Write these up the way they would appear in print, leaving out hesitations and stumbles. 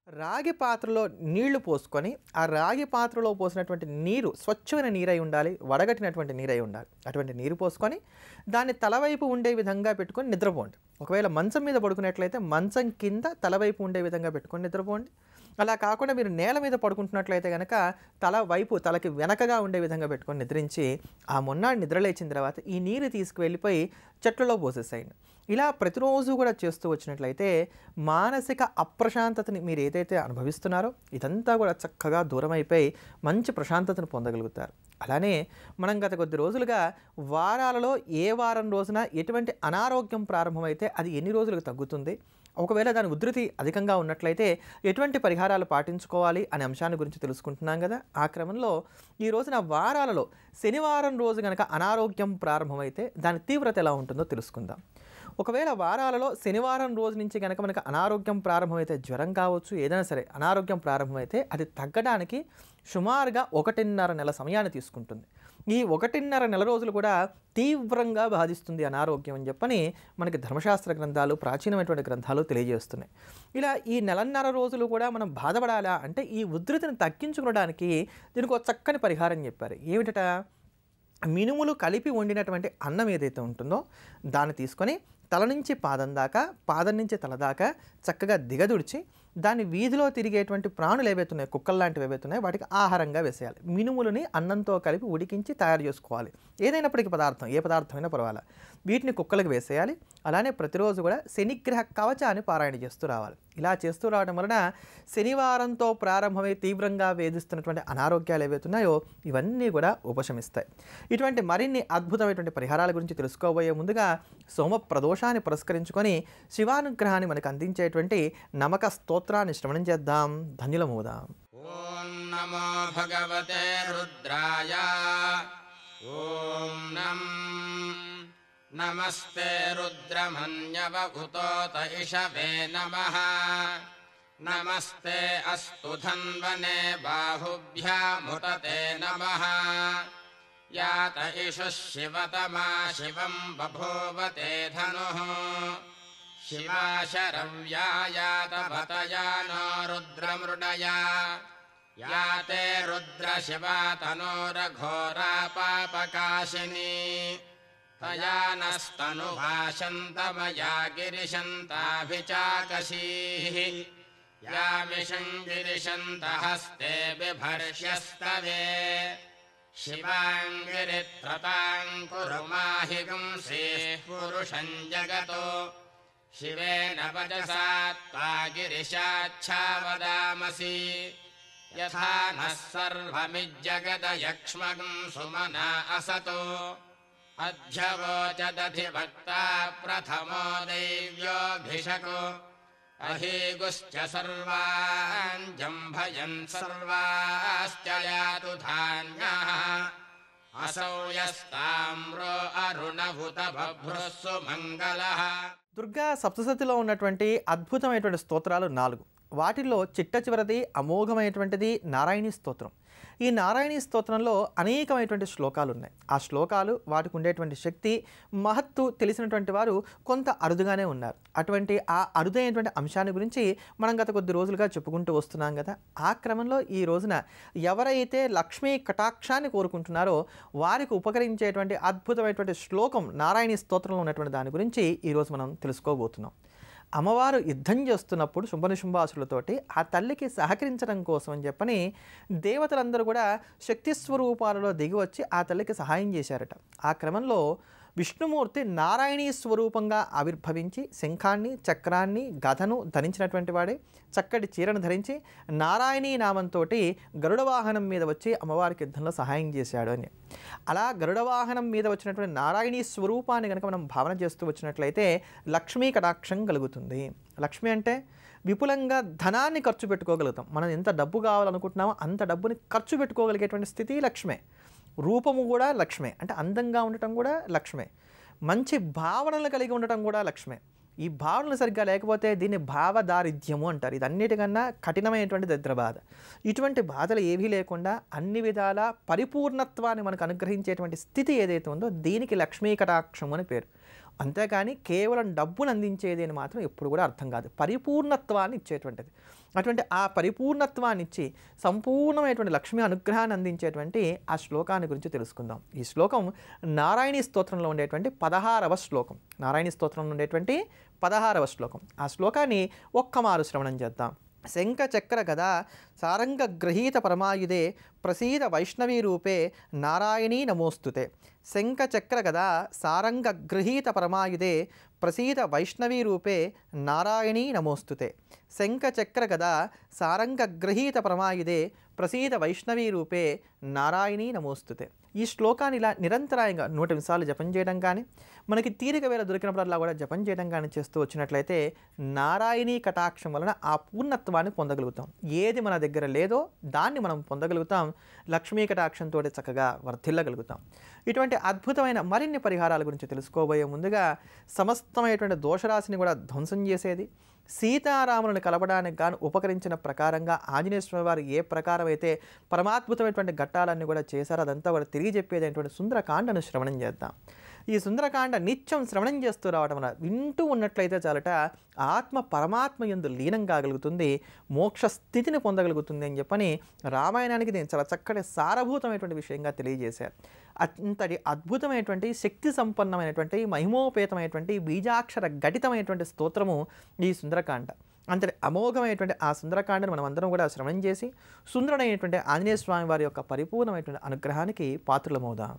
రాగి పాత్రలో నీళ్లు పోసుకొని ఆ రాగి పాత్రలో పోసినటువంటి నీరు స్వచ్ఛమైన నీరై ఉండాలి, వడగట్టినటువంటి నీరై ఉండాలి. అటువంటి నీరు పోసుకొని దాన్ని తలవైపు ఉండే విధంగా పెట్టుకొని నిద్రపోండి. ఒకవేళ మంచం మీద పడుకున్నట్లయితే మంచం కింద తలవైపు ఉండే విధంగా పెట్టుకొని నిద్రపోండి. అలా కాకుండా మీరు నేల మీద పడుకుంటున్నట్లయితే కనుక తలకి వెనకగా ఉండే విధంగా పెట్టుకొని నిద్రించి ఆ మొన్నాడు నిద్రలేచిన తర్వాత ఈ నీరు తీసుకువెళ్ళిపోయి చెట్లలో పోసేసేయండి. ఇలా ప్రతిరోజు కూడా చేస్తూ వచ్చినట్లయితే మానసిక అప్రశాంతతని మీరు ఏదైతే అనుభవిస్తున్నారో ఇదంతా కూడా చక్కగా దూరం అయిపోయి మంచి ప్రశాంతతను పొందగలుగుతారు. అలానే మనం గత కొద్ది రోజులుగా వారాలలో ఏ వారం రోజున ఎటువంటి అనారోగ్యం ప్రారంభమైతే అది ఎన్ని రోజులకు తగ్గుతుంది, ఒకవేళ దాని ఉధృతి అధికంగా ఉన్నట్లయితే ఎటువంటి పరిహారాలు పాటించుకోవాలి అనే అంశాన్ని గురించి తెలుసుకుంటున్నాం కదా. ఆ క్రమంలో ఈ రోజున వారాలలో శనివారం రోజు కనుక అనారోగ్యం ప్రారంభమైతే దాని తీవ్రత ఎలా ఉంటుందో తెలుసుకుందాం. ఒకవేళ వారాలలో శనివారం రోజు నుంచి కనుక మనకు అనారోగ్యం ప్రారంభమైతే, జ్వరం కావచ్చు, ఏదైనా సరే అనారోగ్యం ప్రారంభమైతే అది తగ్గడానికి సుమారుగా 1.5 నెల సమయాన్ని తీసుకుంటుంది. ఈ 1.5 నెల రోజులు కూడా తీవ్రంగా బాధిస్తుంది అనారోగ్యం అని చెప్పని మనకి ధర్మశాస్త్ర గ్రంథాలు, ప్రాచీనమైనటువంటి గ్రంథాలు తెలియజేస్తున్నాయి. ఇలా ఈ 1.5 రోజులు కూడా మనం బాధపడాలా అంటే ఈ ఉధృతిని తగ్గించుకోవడానికి దీనికి ఒక చక్కని పరిహారం చెప్పారు. ఏమిటట? మినుములు కలిపి వండినటువంటి అన్నం ఏదైతే ఉంటుందో దాన్ని తీసుకొని తల నుంచి పాదం దాకా, పాదం నుంచి తల దాకా చక్కగా దిగదుడిచి దాన్ని వీధిలో తిరిగేటువంటి ప్రాణులు ఏవైతే ఉన్నాయో, కుక్కలు లాంటివి ఏవైతే ఉన్నాయో వాటికి ఆహారంగా వేసేయాలి. మినుములని అన్నంతో కలిపి ఉడికించి తయారు చేసుకోవాలి. ఏదైనప్పటికీ పదార్థం, ఏ పదార్థమైనా పర్వాలేదు, వీటిని కుక్కలకు వేసేయాలి. అలానే ప్రతిరోజు కూడా శనిగ్రహ కవచాన్ని పారాయణ చేస్తూ రావాలి. ఇలా చేస్తూ రావడం వలన శనివారంతో ప్రారంభమై తీవ్రంగా వేధిస్తున్నటువంటి అనారోగ్యాలు ఏవైతే ఉన్నాయో ఇవన్నీ కూడా ఉపశమిస్తాయి. ఇటువంటి మరిన్ని అద్భుతమైనటువంటి పరిహారాల గురించి తెలుసుకోబోయే ముందుగా సోమ ప్రదోషాన్ని పురస్కరించుకొని శివానుగ్రహాన్ని మనకు అందించేటువంటి నమక స్తోత్రాన్ని శ్రవణం చేద్దాం, ధన్యులమవుదాం. ఓం నమో భగవతే రుద్రాయ. ఓం నమస్తే రుద్రమన్యవ ఉతోత ఇషవే నమః. నమస్తే అస్తు ధన్వనే బాహుభ్యాముతతే నమః. యాత ఇషు శివతమా శివం బభూవతే ధనుః. శివాశరవ్యాయాత భతయానో రుద్రమృడయా. యాతే రుద్రశివా తనోరఘోరా పాపకాశిని. తయా నస్తనుభాషంతమయా గిరిశంతాభిచాకశీః. యామిషం గిరిశంతహస్తే బిభర్ష్యస్తవే. శివాంగిరిత్రతాం కురు మాహిగుంసేః పురుషం జగతో. శివేన వచసా త్వా గిరిశాచ్ఛావదామసి. యథా నః సర్వమిజ్జగదయక్ష్మగం సుమనా అసతో. అధ్యవోచదధివక్తా ప్రథమో దైవ్యోభిషకో. అహీగుశ్చ సర్వాన్ జంభయన్ సర్వాశ్చ యాతు ధాన్యాః. అసౌ యస్తామ్రో అరుణభుత బభ్రుః సుమంగళః. దుర్గా సప్తశతిలో ఉన్నటువంటి అద్భుతమైనటువంటి స్తోత్రాలు 4. వాటిల్లో చిట్ట చివరిది అమోఘమైనటువంటిది నారాయణీ స్తోత్రం. ఈ నారాయణీ స్తోత్రంలో అనేకమైనటువంటి శ్లోకాలు ఉన్నాయి. ఆ శ్లోకాలు, వాటికి ఉండేటువంటి శక్తి, మహత్తు తెలిసినటువంటి వారు కొంత అరుదుగానే ఉన్నారు. అటువంటి ఆ అరుదైనటువంటి అంశాన్ని గురించి మనం గత కొద్ది రోజులుగా చెప్పుకుంటూ వస్తున్నాం కదా. ఆ క్రమంలో ఈ రోజున ఎవరైతే లక్ష్మీ కటాక్షాన్ని కోరుకుంటున్నారో వారికి ఉపకరించేటువంటి అద్భుతమైనటువంటి శ్లోకం నారాయణీ స్తోత్రంలో ఉన్నటువంటి దాని గురించి ఈరోజు మనం తెలుసుకోబోతున్నాం. అమ్మవారు యుద్ధం చేస్తున్నప్పుడు శుంభనిశుంభాసులతోటి ఆ తల్లికి సహకరించడం కోసం అని చెప్పని దేవతలందరూ కూడా శక్తి స్వరూపాలలో దిగి వచ్చి ఆ తల్లికి సహాయం చేశారట. ఆ క్రమంలో విష్ణుమూర్తి నారాయణీ స్వరూపంగా ఆవిర్భవించి శంఖాన్ని, చక్రాన్ని, గదను ధరించినటువంటి వాడే చక్కటి చీరను ధరించి నారాయణీ నామంతో గరుడ వాహనం మీద వచ్చి అమ్మవారికి యుద్ధంలో సహాయం చేశాడు అని. అలా గరుడ వాహనం మీద వచ్చినటువంటి నారాయణీ స్వరూపాన్ని కనుక మనం భావన చేస్తూ వచ్చినట్లయితే లక్ష్మీ కటాక్షం కలుగుతుంది. లక్ష్మి అంటే విపులంగా ధనాన్ని ఖర్చు పెట్టుకోగలుగుతాం. మనం ఎంత డబ్బు కావాలనుకుంటున్నామో అంత డబ్బుని ఖర్చు పెట్టుకోగలిగేటువంటి స్థితి లక్ష్మే. రూపము కూడా లక్ష్మే, అంటే అందంగా ఉండటం కూడా లక్ష్మే. మంచి భావనలు కలిగి ఉండటం కూడా లక్ష్మే. ఈ భావనలు సరిగ్గా లేకపోతే దీన్ని భావదారిద్ర్యము అంటారు. ఇది అన్నిటికన్నా కఠినమైనటువంటి దరిద్ర బాధ. ఇటువంటి బాధలు ఏవీ లేకుండా అన్ని విధాల పరిపూర్ణత్వాన్ని మనకు అనుగ్రహించేటువంటి స్థితి ఏదైతే ఉందో దీనికి లక్ష్మీ కటాక్షం అని పేరు. అంతేకాని కేవలం డబ్బును అందించేది అని మాత్రం ఎప్పుడు కూడా అర్థం కాదు. పరిపూర్ణత్వాన్ని ఇచ్చేటువంటిది. అటువంటి ఆ పరిపూర్ణత్వాన్ని ఇచ్చి సంపూర్ణమైనటువంటి లక్ష్మీ అనుగ్రహాన్ని అందించేటువంటి ఆ శ్లోకాన్ని గురించి తెలుసుకుందాం. ఈ శ్లోకం నారాయణీ స్తోత్రంలో ఉండేటువంటి 16వ శ్లోకం. నారాయణీ స్తోత్రంలో ఉండేటువంటి 16వ శ్లోకం. ఆ శ్లోకాన్ని ఒక్కమారు శ్రవణం చేద్దాం. శంఖ చక్ర గదా సారంగ గ్రహీత పరమాయుధే ప్రసీద వైష్ణవీ రూపే నారాయణీ నమోస్తుతే. శంఖ చక్ర గదా సారంగ గ్రహీత పరమాయుధే ప్రసీద వైష్ణవీ రూపే నారాయణీ నమోస్తుతే. శంఖ చక్ర గదా సారంగ గ్రహీత పరమాయుధే ప్రసీద వైష్ణవీ రూపే నారాయణీ నమోస్తుతే. ఈ శ్లోకాన్ని ఇలా నిరంతరాయంగా 100 సార్లు జపం చేయడం కానీ, మనకి తీరిక వేళ దొరికినప్పుడల్లా కూడా జపం చేయడం కానీ చేస్తూ వచ్చినట్లయితే నారాయణీ కటాక్షం వలన ఆ పూర్ణత్వాన్ని పొందగలుగుతాం. ఏది మన దగ్గర లేదో దాన్ని మనం పొందగలుగుతాం. లక్ష్మీ కటాక్షంతో చక్కగా వర్ధిల్లగలుగుతాం. ఇటువంటి అద్భుతమైన మరిన్ని పరిహారాల గురించి తెలుసుకోబోయే ముందుగా సమస్తమైనటువంటి దోషరాశిని కూడా ధ్వంసం చేసేది, సీతారాములను కలపడానికి గాను ఉపకరించిన ప్రకారంగా ఆంజనేయ స్వామి వారు ఏ ప్రకారం అయితే పరమాద్భుతమైనటువంటి ఘట్టాలన్నీ కూడా చేశారో అదంతా కూడా తిరిగి చెప్పేటటువంటి సుందరకాండను శ్రవణం చేద్దాం. ఈ సుందరకాండ నిత్యం శ్రవణం చేస్తూ రావడం వల్ల వింటూ ఉన్నట్లయితే చాలట ఆత్మ పరమాత్మ యందు లీనం కాగలుగుతుంది, మోక్ష స్థితిని పొందగలుగుతుంది అని చెప్పని రామాయణానికి నేను చాలా చక్కటి సారభూతమైనటువంటి విషయంగా తెలియజేశారు. అంతటి అద్భుతమైనటువంటి శక్తి సంపన్నమైనటువంటి మహిమోపేతమైనటువంటి బీజాక్షర ఘటితమైనటువంటి స్తోత్రము ఈ సుందరకాండ. అంతటి అమోఘమైనటువంటి ఆ సుందరకాండను మనం అందరం కూడా శ్రవణం చేసి సుందరుడైనటువంటి ఆంజనేయ స్వామి వారి యొక్క పరిపూర్ణమైనటువంటి అనుగ్రహానికి పాత్రులమవుదాం.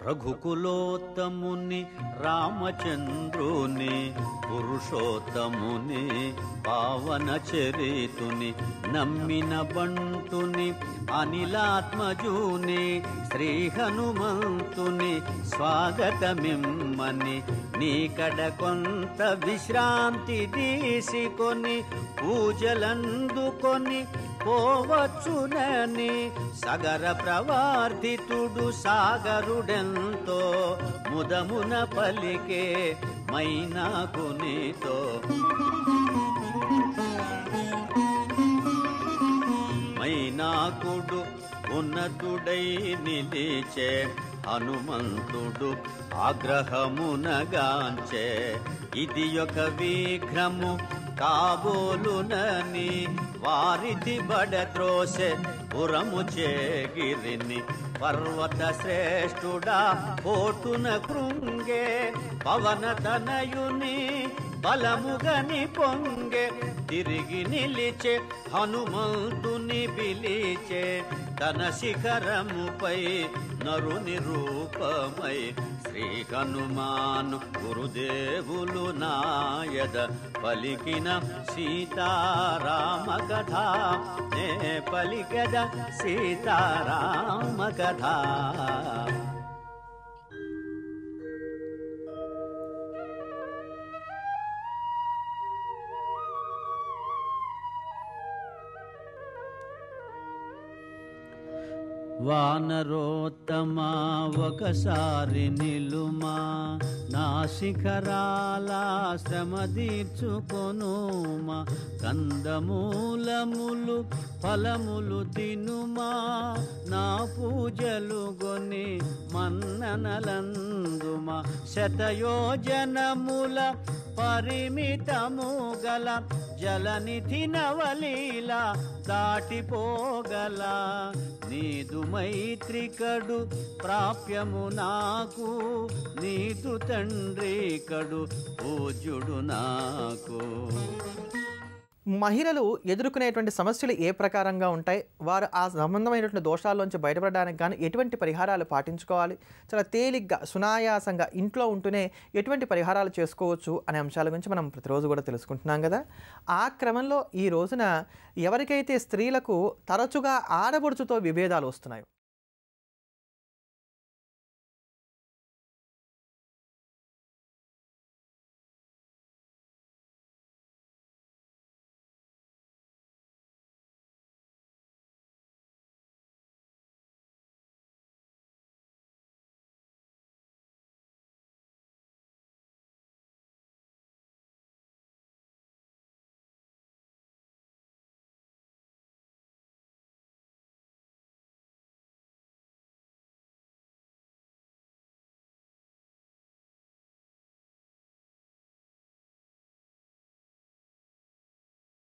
రఘుకులోత్తముని రామచంద్రుని పురుషోత్తముని పావన చరితుని నమ్మిన బంటుని అనిలాత్మజుని శ్రీ హనుమంతుని స్వాగతమిమ్మని నీకడ కొంత విశ్రాంతి తీసుకొని పూజలందుకొని పోవచ్చునని సగర ప్రవర్తితుడు సాగరుడెంతో ముదమున పలికే మైనాకునితో. మైనాకుడు ఉన్నతుడై నిలిచే హనుమంతుడు ఆగ్రహమునగాంచే ఇది ఒక విఘ్నము కాబోలునని వారిది బడద్రోసె పురము చేగిరిని పర్వత శ్రేష్ఠుడా కోటున కృంగే పవన తనయుని బలముగని పొంగే తిరిగి నిలిచే హనుమంతుని పిలిచే తన శిఖరముపై నరుని రూపమై శ్రీ హనుమాను గురుదేవులు నాయద పలికిన సీతారామ కథ నే పలికద సీతారామ కథ. వానరోత్తమా ఒకసారి నిలుమా నా శిఖరాల శ్రమ తీర్చుకొనుమా కందమూలములు ఫలములు తినుమా నా పూజలు గొని మన్ననలందుమా శతయోజనముల పరిమితము గల జలనిధి నవలీల దాటిపోగల నీదు మైత్రికడు ప్రాప్యము నాకు నీదు తండ్రి కడు పూజ్యుడు నాకు. మహిళలు ఎదుర్కొనేటువంటి సమస్యలు ఏ ప్రకారంగా ఉంటాయి, వారు ఆ సంబంధమైనటువంటి దోషాల్లోంచి బయటపడడానికి కానీ ఎటువంటి పరిహారాలు పాటించుకోవాలి, చాలా తేలిగ్గా సునాయాసంగా ఇంట్లో ఉంటూనే ఎటువంటి పరిహారాలు చేసుకోవచ్చు అనే అంశాల గురించి మనం ప్రతిరోజు కూడా తెలుసుకుంటున్నాం కదా. ఆ క్రమంలో ఈ రోజున ఎవరికైతే స్త్రీలకు తరచుగా ఆడబడుచుతో విభేదాలు వస్తున్నాయో,